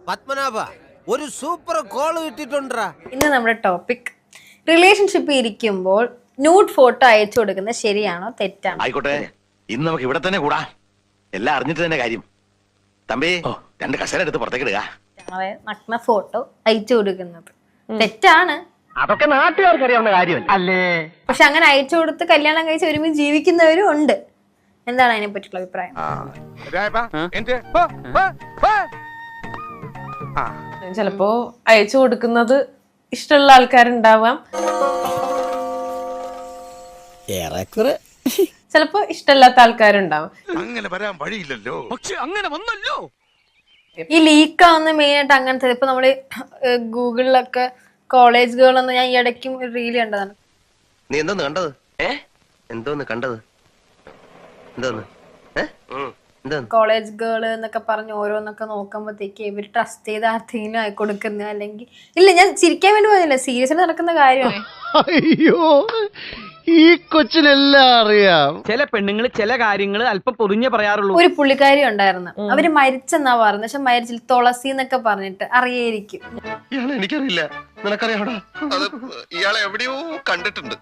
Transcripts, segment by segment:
പത്മനാഭ ഒരു super call കിട്ടിട്ടുണ്ടാ. ഇന്ന് നമ്മുടെ ടോപ്പിക് റിലേഷൻഷിപ്പ് ഇരിക്കുമ്പോൾ ന്യൂഡ് ഫോട്ടോ അയച്ചു കൊടുക്കുന്നത് ശരിയാണോ തെറ്റാണോ? ആയിക്കോട്ടെ, ഇന്ന് നമുക്ക് ഇവിടെ തന്നെ കൂടാ. എല്ലാം അറിഞ്ഞിട്ട് തന്നെ കാര്യം. തമ്പി, രണ്ട് കസേര എടുത്ത് പുറത്തേക്ക് ഇടുക. നഗ്ന ഫോട്ടോ അയച്ചു കൊടുക്കുന്നത് തെറ്റാണ്. അതൊക്കെ നാട്ടുകാർക്ക് അറിയാവുന്ന കാര്യമല്ല അല്ലേ? പക്ഷെ അങ്ങനെ അയച്ചു കൊടുത്ത് കല്യാണം കഴിച്ച് ഒരുമിച്ച് ജീവിക്കുന്നവരും ഉണ്ട്. എന്താണ് അതിനെ പറ്റിയുള്ള അഭിപ്രായം? ചിലപ്പോ അയച്ചു കൊടുക്കുന്നത് ഇഷ്ടമുള്ള ആൾക്കാരുണ്ടാവാം, ചിലപ്പോ ഇഷ്ടമല്ലാത്ത ആൾക്കാരുണ്ടാവാം. അങ്ങനെ വരാൻ വഴിയില്ലല്ലോ. പക്ഷെ അങ്ങനെ വന്നല്ലോ. ഈ ലീക്കാവുന്ന മെയിനായിട്ട് അങ്ങനത്തെ ഇപ്പൊ നമ്മള് ഗൂഗിളിലൊക്കെ കോളേജുകളെന്ന് ഞാൻ ഈ ഇടയ്ക്കും റീൽ കണ്ടതാണ്. നീ എന്തോന്ന് കണ്ടത്? എന്തോന്ന് കണ്ടത്? എന്തോന്ന് കോളേജ് ഗേള് എന്നൊക്കെ പറഞ്ഞ് ഓരോന്നൊക്കെ നോക്കുമ്പോഴത്തേക്ക് ഇവര് ട്രസ്റ്റ് ചെയ്ത് ആർക്കെങ്കിലും ആയി കൊടുക്കുന്ന, അല്ലെങ്കിൽ ഇല്ല ഞാൻ ചിരിക്കാൻ വേണ്ടി പറഞ്ഞില്ല, സീരിയസ്ലി നടക്കുന്ന കാര്യമാണ്. അയ്യോ, ഈ കൊച്ചിനെല്ലാം അറിയാം. ചില പെണ്ണുങ്ങൾ ചില കാര്യങ്ങൾ അല്പം പൊതിഞ്ഞേ പറയാറുള്ളൂ. ഒരു പുള്ളിക്കാരി ഉണ്ടായിരുന്നു, അവര് മരിച്ചെന്നാ പറഞ്ഞത്. പക്ഷെ മരിച്ചില്ല, തുളസി എന്നൊക്കെ പറഞ്ഞിട്ട് അറിയായിരിക്കും. ഇയാളെ എനിക്കറിയില്ല, നിനക്കറിയാടാ? ഇയാളെ എവിടെയോ കണ്ടിട്ടുണ്ട്.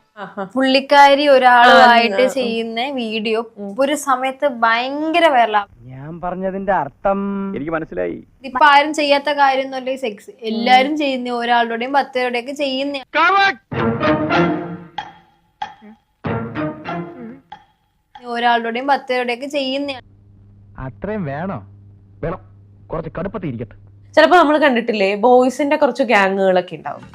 പുള്ളിക്കാരി ഒരാളുമായിട്ട് ചെയ്യുന്ന വീഡിയോ ഒരു സമയത്ത് ഭയങ്കര വൈറലാ. ഞാൻ പറഞ്ഞതിന്റെ അർത്ഥം എനിക്ക് മനസ്സിലായി. ഇപ്പൊ ആരും ചെയ്യാത്ത കാര്യമൊന്നുമല്ല ഈ സെക്സ്. എല്ലാരും ചെയ്യുന്ന, ഒരാളുടെയും 10 പേരുടെയും ഒക്കെ ചെയ്യുന്ന. ഒരാളുടെയും 10 പേരുടെയും ഒക്കെ ചെയ്യുന്ന. അത്രയും വേണോ? വേണം, കുറച്ച് കടുപ്പത്തിരിക്കട്ടെ. ചിലപ്പോ നമ്മൾ കണ്ടിട്ടില്ലേ, ബോയ്സിന്റെ കുറച്ച് ഗ്യാങ്ങുകളൊക്കെ ഉണ്ടാവും.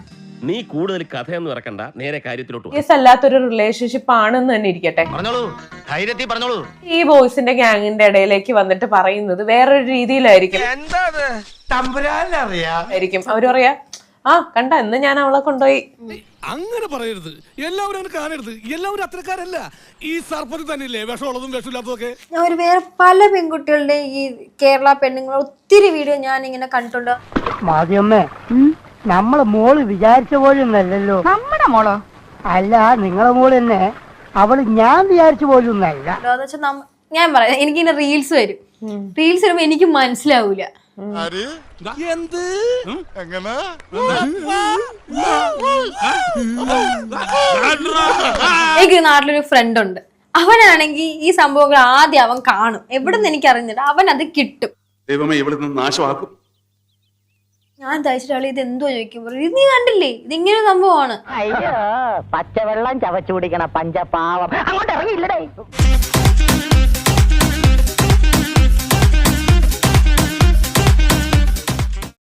നീ കൂടുതൽ കഥയൊന്നും ഇറക്കണ്ട, നേരെ കാര്യത്തിലോട്ട് പോ. സീരിയസ് അല്ലാത്തൊരു റിലേഷൻഷിപ്പ് ആണെന്ന് തന്നെ ഇരിക്കട്ടെ, പറഞ്ഞോളൂ, ധൈര്യത്തിൽ പറഞ്ഞോളൂ. ഈ ബോയ്സിന്റെ ഗ്യാങ്ങിന്റെ ഇടയിലേക്ക് വന്നിട്ട് പറയുന്നത് വേറൊരു രീതിയിലായിരിക്കും. അവര് പറയാ, ആ കണ്ട ഇന്ന് ഞാൻ അവളെ കൊണ്ടുപോയി. അങ്ങനെ പറയരുത്, എല്ലാവരും അങ്ങനെ കാണരുത്. എല്ലാവരും അത്രക്കാരല്ല. ഈ സർപ്പത്തിൽ തന്നെയില്ലേ വിഷമുള്ളതും വിഷമില്ലാത്തതൊക്കെ. ഒരു വേറെ പല പെൺകുട്ടികളുടെ ഈ കേരള പെണ്ണുങ്ങൾ ഒത്തിരി വീഡിയോ ഞാൻ ഇങ്ങനെ കണ്ടിട്ടുണ്ട്. മാധ്യമേ, നമ്മളെ മോള് വിചാരിച്ച പോലൊന്നല്ലോ. നമ്മുടെ മോളോ? അല്ല, നിങ്ങളെ മോള് തന്നെ. അവള് ഞാൻ വിചാരിച്ച പോലൊന്നല്ല. എന്താന്ന് വെച്ചാൽ ഞാൻ പറയാം, എനിക്കിങ്ങനെ റീൽസ് വരും. റീൽസ് വരുമ്പോ എനിക്ക് മനസ്സിലാവൂല. എന്ത് എനിക്ക് നാട്ടിലൊരു ഫ്രണ്ട് ഉണ്ട്. അവനാണെങ്കിൽ ഈ സംഭവങ്ങൾ ആദ്യം അവൻ കാണും. എവിടെന്ന് എനിക്ക് അറിഞ്ഞില്ല, അവൻ അത് കിട്ടും. ദൈവമേ, ഇവിടുന്ന് നാശമാക്കും. ഞാൻ തയ്ച്ചിട്ടാളി ഇത് എന്തോ ചോദിക്കുമ്പോ, ഇത് നീ കണ്ടില്ലേ, ഇതിങ്ങനെ സംഭവമാണ്. അയ്യോ, പച്ചവെള്ളം ചവച്ചു കുടിക്കണ പഞ്ചപാവം. അങ്ങോട്ട് ഇറങ്ങിയില്ലടേ.